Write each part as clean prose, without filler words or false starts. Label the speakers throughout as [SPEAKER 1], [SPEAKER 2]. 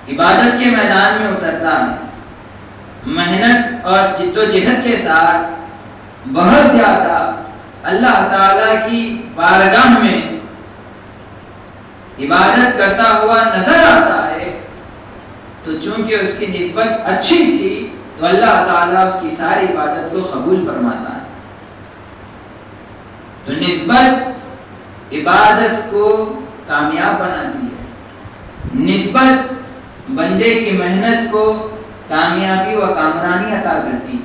[SPEAKER 1] عبادت کے میدان میں اترتا ہے، محنت اور جد و جہد کے ساتھ بہت زیادہ اللہ تعالی کی بارگاہ میں عبادت کرتا ہوا نظر آتا ہے، تو چونکہ اس کی نسبت اچھی تھی تو اللہ تعالیٰ اس کی ساری عبادت کو قبول فرماتا ہے۔ تو نسبت عبادت کو کامیاب بناتی ہے، نسبت بندے کی محنت کو کامیابی و کامرانی عطا کرتی ہے۔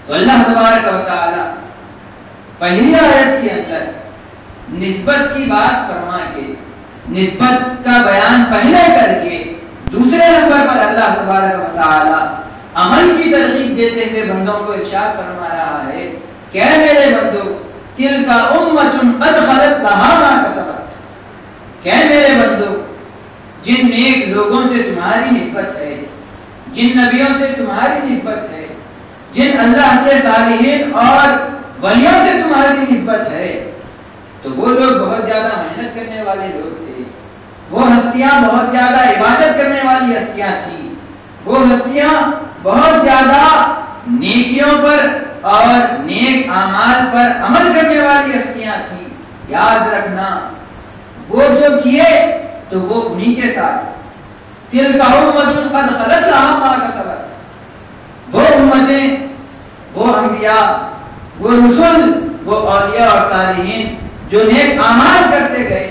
[SPEAKER 1] تو اللہ تبارک و تعالی پہلی آیت کے اندر نسبت کی بات فرما کے، نسبت کا بیان پہلے کر کے، دوسرے نمبر پر اللہ تبارک و تعالی عمل کی ترغیب دیتے ہوئے بندوں کو ارشاد فرما رہا ہے کہ اے میرے بندو، تلک امۃ قد خلت لہا ما کسبت، کہ اے میرے بندو، جن نیک لوگوں سے تمہاری نسبت ہے، جن نبیوں سے تمہاری نسبت ہے، جن اللہ کے صالحین اور ولیوں سے تمہاری نسبت ہے، تو وہ لوگ بہت زیادہ محنت کرنے والے لوگ تھے، وہ ہستیاں بہت زیادہ عبادت کرنے والی ہستیاں تھیں، وہ ہستیاں بہت زیادہ نیکیوں پر اور نیک اعمال پر عمل کرنے والی ہستیاں تھیں۔ یاد رکھنا، وہ جو کیے تو وہ انہی کے ساتھ، تلک امۃ قد خلت لہا ما کسبت، وہ امتیں، وہ انبیاء، وہ رسول، وہ اولیاء اور صالحین جو نیک اعمال کرتے گئے،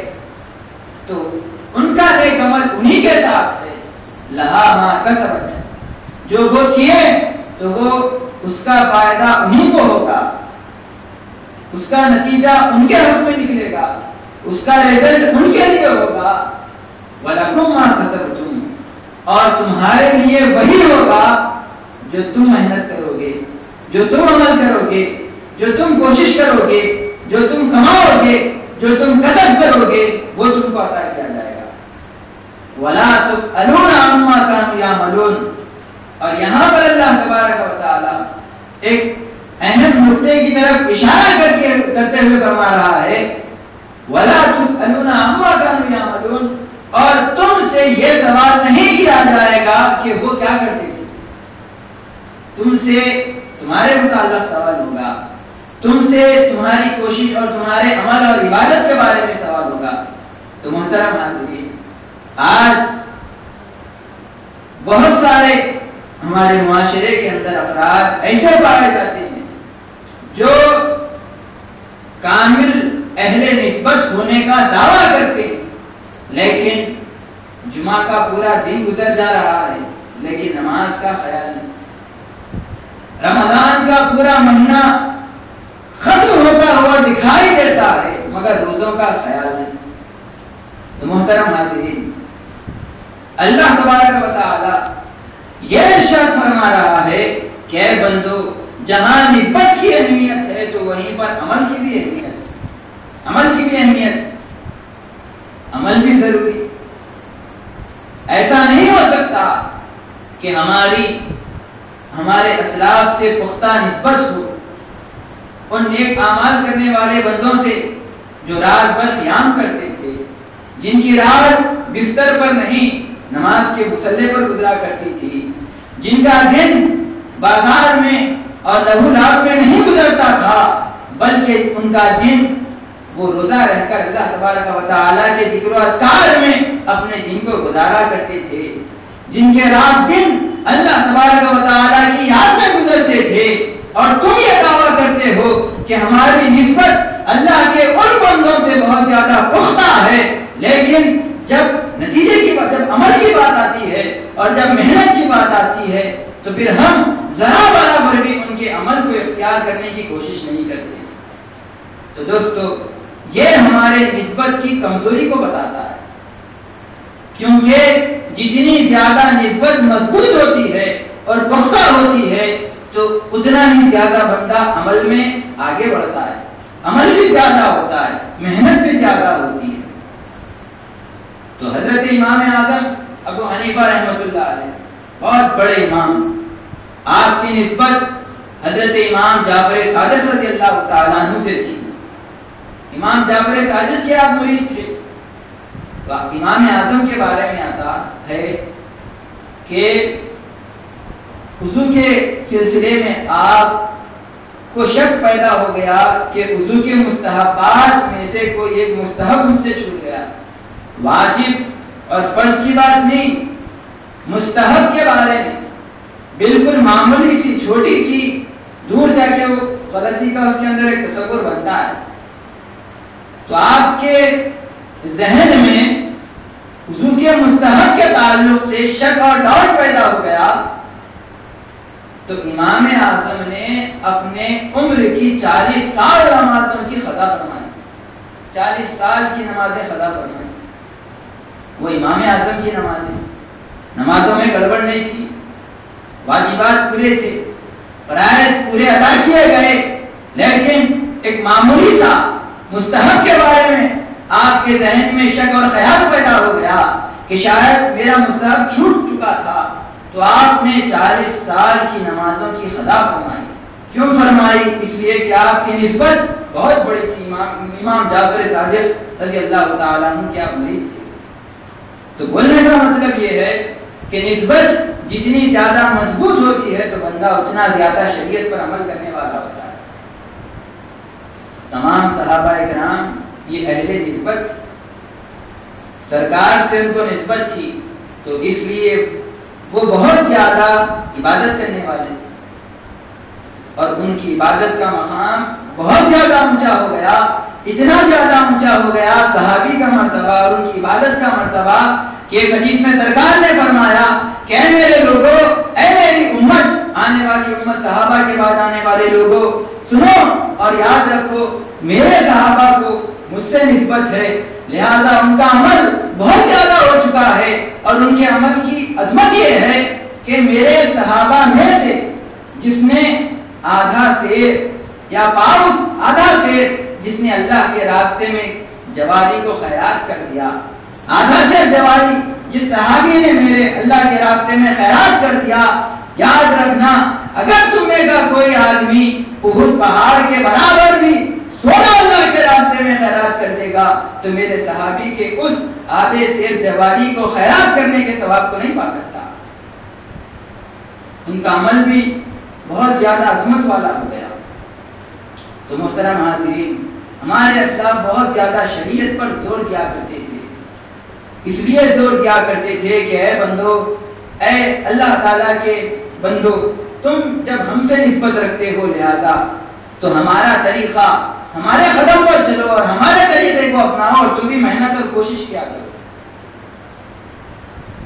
[SPEAKER 1] تو ان کا نیک عمل انہی کے ساتھ ہے، لہا ما کسبت، جو وہ کیے تو وہ اس کا فائدہ انہی کو ہوگا، اس کا نتیجہ ان کے حق میں نکلے گا، اس کا رزلٹ ان کے لیے ہوگا، وَلَكُمْ مَا كَسَبْتُمْ، اور تمہارے لیے وہی ہوگا جو تم محنت کرو گے، جو تم عمل کرو گے، جو تم کوشش کرو گے، جو تم کماؤ گے، جو تم کسب کرو گے، وہ تم کو عطا کیا جائے گا۔ وَلَا تُسْأَلُونَ عَمَّا كَانُوا يَعْمَلُونَ، اور یہاں پر اللہ تبارک و تعالی ایک اہم نقطے کی طرف اشارہ کرتے ہوئے فرما رہا ہے، وَلَا تُسْأَلُونَ عَمَّا كَانُوا يَعْمَلُونَ، اور تم سے یہ سوال نہیں کیا جائے گا کہ وہ کیا کرتے تھے، تم سے تمہارے متعلق سوال ہوگا، تم سے تمہاری کوشش اور تمہارے عمل اور عبادت کے بارے میں سوال ہوگا۔ تو محترم حاضرین، آج بہت سارے ہمارے معاشرے کے اندر افراد ایسے پائے جاتے ہیں جو کامل اہل نسبت ہونے کا دعویٰ کرتے ہیں، لیکن جمعہ کا پورا دن گزر جا رہا ہے لیکن نماز کا خیال نہیں، رمضان کا پورا مہینہ ختم ہوتا ہوا دکھائی دیتا ہے مگر روزوں کا خیال نہیں۔ تو محترم حاضرین، اللہ تبارک و تعالی یہ ارشاد فرما رہا ہے کہ اے بندو، جہاں نسبت کی اہمیت ہے تو وہیں پر عمل کی بھی اہمیت ہے، عمل کی بھی اہمیت ہے، عمل بھی ضروری۔ ایسا نہیں ہو سکتا کہ ہمارے اسلاف سے پختہ نسبت ہو، ان نیک اعمال کرنے والے بندوں سے جو رات بھر قیام کرتے تھے، جن کی رات بستر پر نہیں نماز کے مصلے پر گزرا کرتی تھی، جن کا دن بازار میں اور لہو لعب میں نہیں گزرتا تھا بلکہ ان کا دن وہ روزہ رہ کر اللہ تبارک و تعالیٰ کے ذکر و اذکار میں اپنے دن کو گزارا کرتے تھے، جن کے رات دن اللہ تبارک و تعالیٰ کی یاد میں گزرتے تھے، اور تم یہ دعویٰ کرتے ہو کہ ہماری نسبت اللہ کے ان بندوں سے بہت زیادہ پختہ ہے، لیکن جب نتیجے کی بات، جب عمل کی بات آتی ہے اور جب محنت کی بات آتی ہے تو پھر ہم ذرا برابر بھی ان کے عمل کو اختیار کرنے کی کوشش نہیں کرتے۔ تو دوستو، یہ ہمارے نسبت کی کمزوری کو بتاتا ہے، کیونکہ جتنی زیادہ نسبت مضبوط ہوتی ہے اور پختہ ہوتی ہے تو اتنا ہی زیادہ بندہ عمل میں آگے بڑھتا ہے، عمل بھی زیادہ ہوتا ہے، محنت بھی زیادہ ہوتی ہے۔ تو حضرت امام اعظم ابو حنیفہ رحمۃ اللہ علیہ، بہت بڑے امام، آپ کی نسبت حضرت امام جعفر صادق رضی اللہ تعالیٰ عنہ سے تھی۔ امام جعفر صادق کے آپ مرید تھے، تو امام اعظم کے بارے میں آتا ہے کہ وضو کے سلسلے میں آپ کو شک پیدا ہو گیا کہ وضو کے مستحبات میں سے کوئی ایک مستحب مجھ سے چھوٹ گیا. واجب اور فرض کی بات نہیں، مستحب کے بارے میں بالکل معمولی سی چھوٹی سی دور جا کے وہ غلطی کا اس کے اندر ایک تصور بنتا ہے. تو آپ کے ذہن میں وضو کے مستحب کے تعلق سے شک اور ڈاؤٹ پیدا ہو گیا. تو امام اعظم نے اپنے عمر کی 40 سال نمازوں کی قضا فرمائی، 40 سال کی نمازیں قضا فرمائی. وہ امام اعظم کی نمازوں میں گڑبڑ نہیں تھی، واجبات پورے تھے، فرائض پورے ادا کیے گئے، لیکن ایک معمولی سا مستحب کے بارے میں آپ کے ذہن میں شک اور خیال پیدا ہو گیا کہ شاید میرا مستحب چھوٹ چکا تھا. تو آپ نے 40 سال کی نمازوں کی قضا فرمائی. کیوں فرمائی؟ اس لیے کہ آپ کی نسبت بہت بڑی تھی، امام جعفر صادق رضی اللہ تعالیٰ عنہ کے آپ مرید تھے. تو بولنے کا مطلب یہ ہے کہ نسبت جتنی زیادہ مضبوط ہوتی ہے تو بندہ اتنا زیادہ شریعت پر عمل کرنے والا ہوتا ہے. تمام صحابہ کرام یہ اہل نسبت، سرکار سے ان کو نسبت تھی، تو اس لیے وہ بہت زیادہ عبادت کرنے والے تھے اور ان کی عبادت کا مقام بہت زیادہ اونچا ہو گیا، اتنا زیادہ اونچا ہو گیا صحابی کا مرتبہ اور ان کی عبادت کا مرتبہ کہ ایک حدیث میں سرکار نے فرمایا کہ اے میرے لوگوں، اے میری امت، آنے والی امت صحابہ کے بعد آنے والے لوگوں، سنو اور یاد رکھو میرے صحابہ کو مجھ سے نسبت ہے، لہذا ان کا عمل بہت زیادہ ہو چکا ہے اور ان کے عمل کی عظمت یہ ہے کہ میرے صحابہ میں سے جس نے آدھا سیر یا پاؤس آدھا سیر جس نے اللہ کے راستے میں جواری کو خیرات کر دیا، آدھا سیر جواری جس صحابی نے میرے اللہ کے راستے میں خیرات کر دیا، یاد رکھنا اگر تم میں کا کوئی آدمی احد پہاڑ کے برابر بھی سونا اللہ کے راستے میں خیرات کر دے گا تو میرے صحابی کے اس آدھے سیر جواری کو خیرات کرنے کے ثواب کو نہیں پا سکتا. ان کا عمل بھی بہت زیادہ عظمت والا ہو گیا. تو محترم حاضرین، ہمارے اسلاف بہت زیادہ شریعت پر زور دیا کرتے تھے، اس لیے زور دیا کرتے تھے کہ اے بندو، اے اللہ تعالیٰ کے بندو، تم جب ہم سے نسبت رکھتے ہو لہذا تو ہمارا طریقہ، ہمارے قدم پر چلو اور ہمارے طریقے کو اپناؤ اور تم بھی محنت اور کوشش کیا کرو،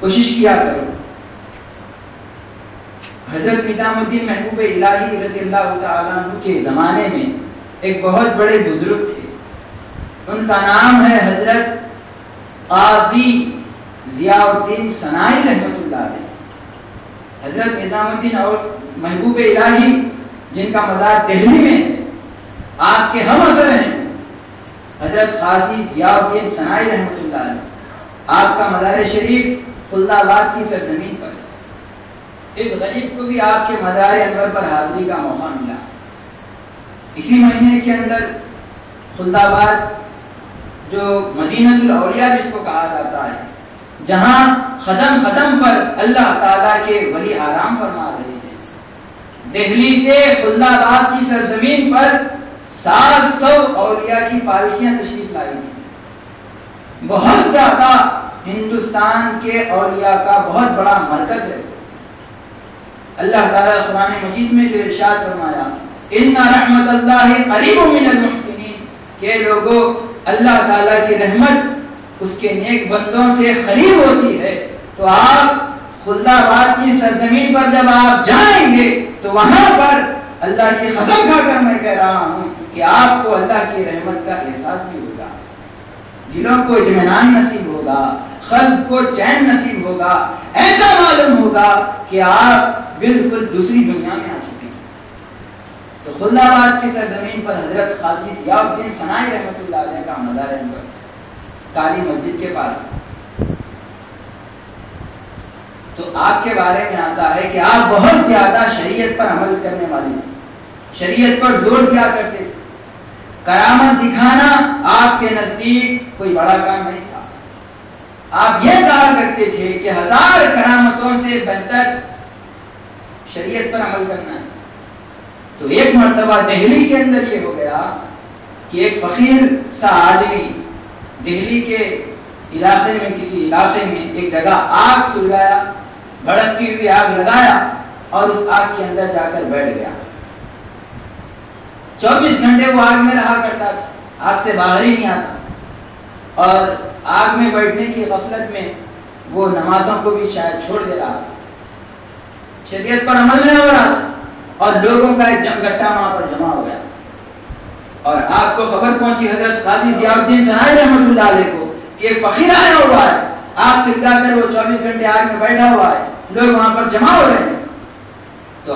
[SPEAKER 1] کوشش کیا کرو. حضرت نظام الدین محبوب الہی رضی اللہ تعالیٰ عنہ کے زمانے میں ایک بہت بڑے بزرگ تھے، ان کا نام ہے حضرت قاضی ضیاء الدین سنائی رحمۃ اللہ علیہ. حضرت نظام الدین اور محبوب الہی جن کا مزار دہلی میں ہے، آپ کے ہم اثر ہیں حضرت قاضی ضیاء الدین سنائی رحمۃ اللہ علیہ. آپ کا مزار شریف خلد آباد کی سرزمین پر. اس غریب کو بھی آپ کے مزار انور پر حاضری کا موقع ملا. اسی مہینے کے اندر خلد آباد جو مدینہ الاولیاء جس کو کہا جاتا ہے، جہاں قدم قدم پر اللہ تعالیٰ کے ولی آرام فرما رہے ہیں، دہلی سے خلد آباد کی سرزمین پر 700 اولیاء کی پالکیاں تشریف لائی تھی. بہت زیادہ ہندوستان کے اولیاء کا بہت بڑا مرکز ہے. اللہ تعالیٰ قرآن مجید میں جو ارشاد فرمایا، ان رحمت اللہ قریب من المحسنین، کہ لوگوں اللہ تعالیٰ کی رحمت اس کے نیک بندوں سے قریب ہوتی ہے. تو آپ خلد آباد کی سرزمین پر جب آپ جائیں گے تو وہاں پر اللہ کی قسم کھا کر میں کہہ رہا ہوں کہ آپ کو اللہ کی رحمت کا احساس بھی ہوگا، دلوں کو اطمینان نصیب ہوگا، قلب کو چین نصیب ہوگا، ایسا معلوم ہوگا کہ آپ بالکل دوسری دنیا میں آ چکے ہیں. تو خلد آباد کی سرزمین پر حضرت قاضی ضیاء الدین سنائی رحمۃ اللہ علیہ کا مزار انور کالی مسجد کے پاس. تو آپ کے بارے میں آتا ہے کہ آپ بہت زیادہ شریعت پر عمل کرنے والے تھے، شریعت پر زور دیا کرتے تھے. کرامت دکھانا آپ کے نزدیک کوئی بڑا کام نہیں تھا. آپ یہ کہا کرتے تھے کہ 1000 کرامتوں سے بہتر شریعت پر عمل کرنا ہے. تو ایک مرتبہ دہلی کے اندر یہ ہو گیا کہ ایک فقیر سا آدمی دہلی کے علاقے میں کسی علاقے میں ایک جگہ آگ سلگایا, بھڑکتی ہوئی آگ لگایا اور اس آگ کے اندر جا کر بیٹھ گیا. 24 گھنٹے وہ آگ میں رہا کرتا تھا, آگ سے باہر ہی نہیں آتا, اور آگ میں بیٹھنے کی غفلت میں وہ نمازوں کو بھی شاید چھوڑ دے رہا, شریعت پر عمل نہیں ہو رہا تھا, اور لوگوں کا ایک جمگٹا وہاں پر جمع ہو گیا. اور آپ کو خبر پہنچی حضرت قاضی ضیاء الدین صنعانی رحمۃ اللہ علیہ کو کہ ایک فقیر آیا ہوا ہے, آگ سلگا کر وہ 24 گھنٹے آگ میں بیٹھا ہوا ہے, لوگ وہاں پر جمع ہو رہے ہیں. تو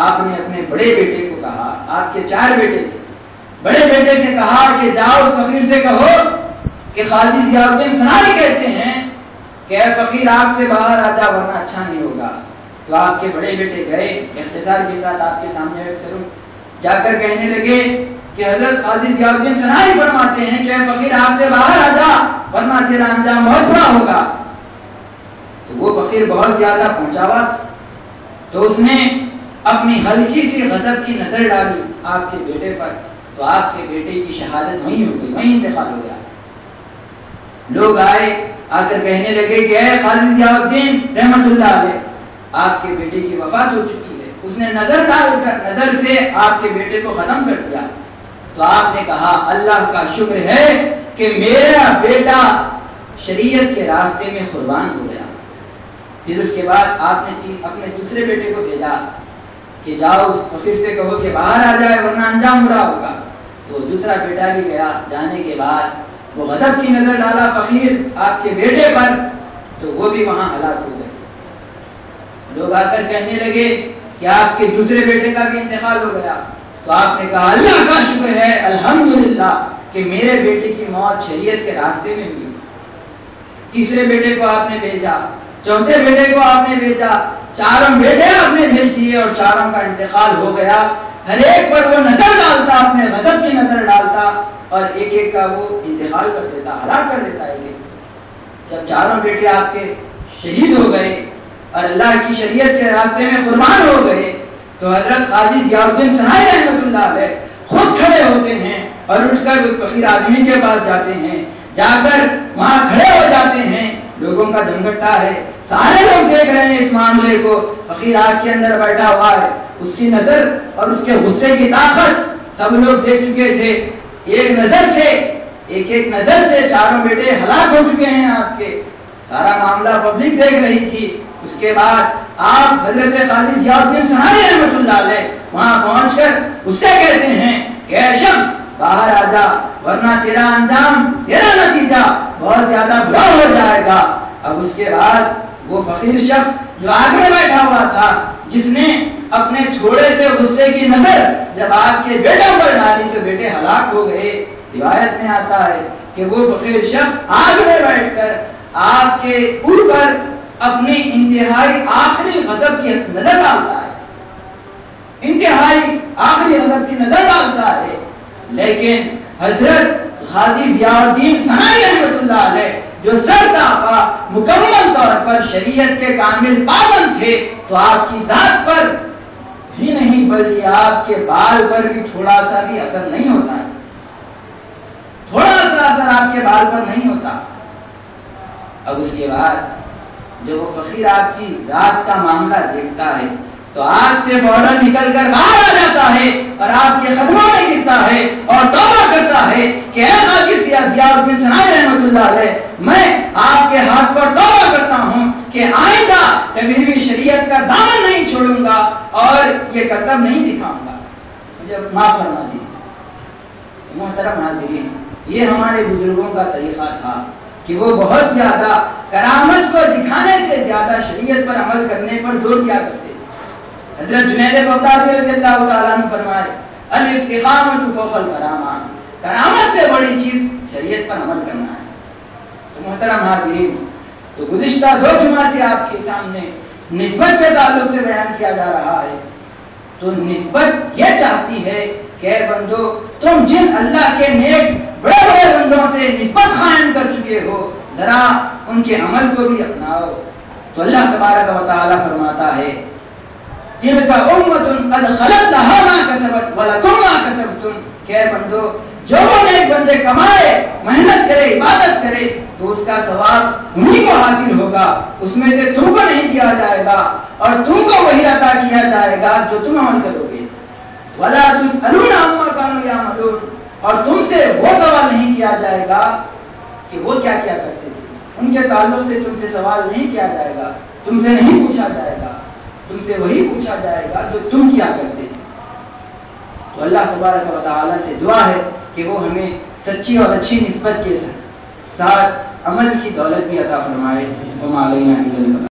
[SPEAKER 1] آپ نے اپنے بڑے بیٹے کو کہا, آپ کے 4 بیٹے تھے, بڑے بیٹے سے کہا کہ جاؤ اس فقیر سے کہو کہ قاضی ضیاء الدین صنعانی کہتے ہیں کہ اے فقیر آگ سے باہر آ جا ورنہ اچھا نہیں ہوگا. تو آپ کے بڑے بیٹے گئے, اختصار کے ساتھ آپ کے سامنے عرض کروں, جا کر کہنے لگے کہ حضرت قاضی ضیاء الدین صنعانی فرماتے ہیں کہ اے فقیر آگ سے باہر آ جا ورنہ تیرا انجام بہت برا ہوگا. تو وہ فقیر بہت زیادہ پہنچا ہوا تھا, تو اس نے اپنی ہلکی سی غضب کی نظر ڈالی آپ کے بیٹے پر, تو آپ کے بیٹے کی شہادت وہیں ہو گئی, وہیں انتقال ہو گیا. لوگ آئے, آ کر کہنے لگے کہ اے قاضی ضیاء الدین رحمۃ اللہ علیہ, آپ کے بیٹے کی وفات ہو چکی ہے. اس نے نظر ڈال کر نظر سے آپ کے بیٹے کو ختم کر دیا. تو آپ نے کہا اللہ کا شکر ہے کہ میرا بیٹا شریعت کے راستے میں قربان ہو گیا. پھر اس کے بعد آپ نے اپنے دوسرے بیٹے کو بھیجا کہ جاؤ اس فقیر سے کہو کہ باہر آ جائے ورنہ انجام برا ہوگا. تو دوسرا بیٹا بھی گیا. جانے کے بعد وہ غضب کی نظر ڈالا فقیر آپ کے بیٹے پر, تو وہ بھی وہاں ہلاک ہو گئے. لوگ آ کر کہنے لگے کہ آپ کے دوسرے بیٹے کا بھی انتقال ہو گیا. تو آپ نے کہا اللہ کا شکر ہے الحمدللہ کہ میرے بیٹے کی موت شریعت کے راستے میں ہوئی. تیسرے بیٹے کو آپ نے بھیجا, چوتھے بیٹے کو آپ نے بھیجا, 4 بیٹے آپ نے بھیج دیے اور 4 کا انتقال ہو گیا. ہر ایک پر وہ نظر ڈالتا, اپنے غضب کی نظر ڈالتا, اور ایک ایک کا وہ انتقال کر دیتا, ہلاک کر دیتا. جب 4 بیٹے آپ کے شہید ہو گئے اور اللہ کی شریعت کے راستے میں قربان ہو گئے, تو حضرت قاضی ضیاء الدین صنعانی رحمۃ اللہ علیہ خود کھڑے ہوتے ہیں اور اٹھ کر اس فقیر آدمی کے پاس جاتے ہیں. جا کر وہاں کھڑے ہو جاتے ہیں, لوگوں کا جمگٹا ہے, سارے لوگ دیکھ رہے ہیں اس معاملے کو. فقیر آگ کے اندر بیٹھا ہوا ہے, اس کی نظر اور اس کے غصے کی طاقت سب لوگ دیکھ چکے تھے. ایک نظر سے, ایک ایک نظر سے 4 بیٹے ہلاک ہو چکے ہیں آپ کے. سارا معاملہ پبلک دیکھ رہی تھی. اس کے بعد آپ حضرت قاضی ضیاء الدین صنعانی رحمۃ اللہ علیہ وہاں پہنچ کر اس سے کہتے ہیں کہ اے شخص باہر آ جا ورنہ تیرا انجام, تیرا نتیجہ بہت زیادہ برا ہو جائے گا. اب اس کے بعد وہ فقیر شخص جو آگ میں بیٹھا ہوا تھا, جس نے اپنے تھوڑے سے غصے کی نظر جب آپ کے بیٹوں پر ڈالی تو بیٹے ہلاک ہو گئے. روایت میں آتا ہے کہ وہ فقیر شخص آگ میں بیٹھ کر آگ کے اوپر اپنی انتہائی آخری غضب کی نظر ڈالتا ہے, انتہائی آخری غضب کی نظر ڈالتا ہے. لیکن حضرت قاضی ضیاء الدین صنعانی رحمۃ اللہ علیہ جو سرتاپا مکمل طور پر شریعت کے کامل پابند تھے, تو آپ کی ذات پر ہی نہیں بلکہ آپ کے بال پر بھی تھوڑا سا بھی اثر نہیں ہوتا ہے, تھوڑا سا اثر آپ کے بال پر نہیں ہوتا. اب اس کے بعد جب وہ فقیر آپ کی ذات کا معاملہ دیکھتا ہے تو آگ سے فوراً نکل کر باہر آ جاتا ہے اور آپ کے قدموں میں گرتا ہے اور توبہ کرتا ہے کہ اے قاضی ضیاء الدین صنعانی رحمۃ اللہ علیہ, میں آپ کے ہاتھ پر توبہ کرتا ہوں کہ آئندہ کبھی بھی شریعت کا دامن نہیں چھوڑوں گا اور یہ کرتب نہیں دکھاؤں گا, مجھے معاف فرما دیجیے. محترم حاضرین, یہ ہمارے بزرگوں کا طریقہ تھا کہ وہ بہت زیادہ کرامت کو دکھانے سے زیادہ شریعت پر عمل کرنے پر زور دیا کرتے. حضرت جنید بغدادی رضی اللہ تعالیٰ عنہ فرمائے الاستقامۃ فوق الکرامہ, کرامت سے بڑی چیز شریعت پر عمل کرنا ہے. تو محترم حاضرین, تو گزشتہ 2 جمعہ سے آپ کے سامنے نسبت کے تعلق سے بیان کیا جا رہا ہے. تو نسبت یہ چاہتی ہے کہ اے بندو, تم جن اللہ کے نیک بڑے بڑے بندوں سے نسبت قائم کر چکے ہو, ذرا ان کے عمل کو بھی اپناؤ۔ تو اللہ تبارک و تعالی فرماتا ہے تلک امۃ قد خلت لها ما کسبت ولکم ما کسبتم، کہ اے بندو جو نیک بندے کمائے، محنت کرے، عبادت کرے تو اس کا ثواب انہی کو حاصل ہوگا، اس میں سے تم کو نہیں دیا جائے گا اور تم کو وہی عطا کیا جائے گا جو تم عمل کرو گے۔ ولا تسألون عما كانوا يعملون، اور تم سے وہ سوال نہیں کیا جائے گا کہ وہ کیا کیا کرتے تھے، ان کے تعلق سے تم سے سوال نہیں کیا جائے گا، تم سے نہیں پوچھا جائے گا، تم سے وہی پوچھا جائے گا جو تم کیا کرتے تھے۔ تو اللہ تبارک و تعالی سے دعا ہے کہ وہ ہمیں سچی اور اچھی نسبت کے ساتھ عمل کی دولت بھی عطا فرمائے۔ وما علینا الا البلاغ۔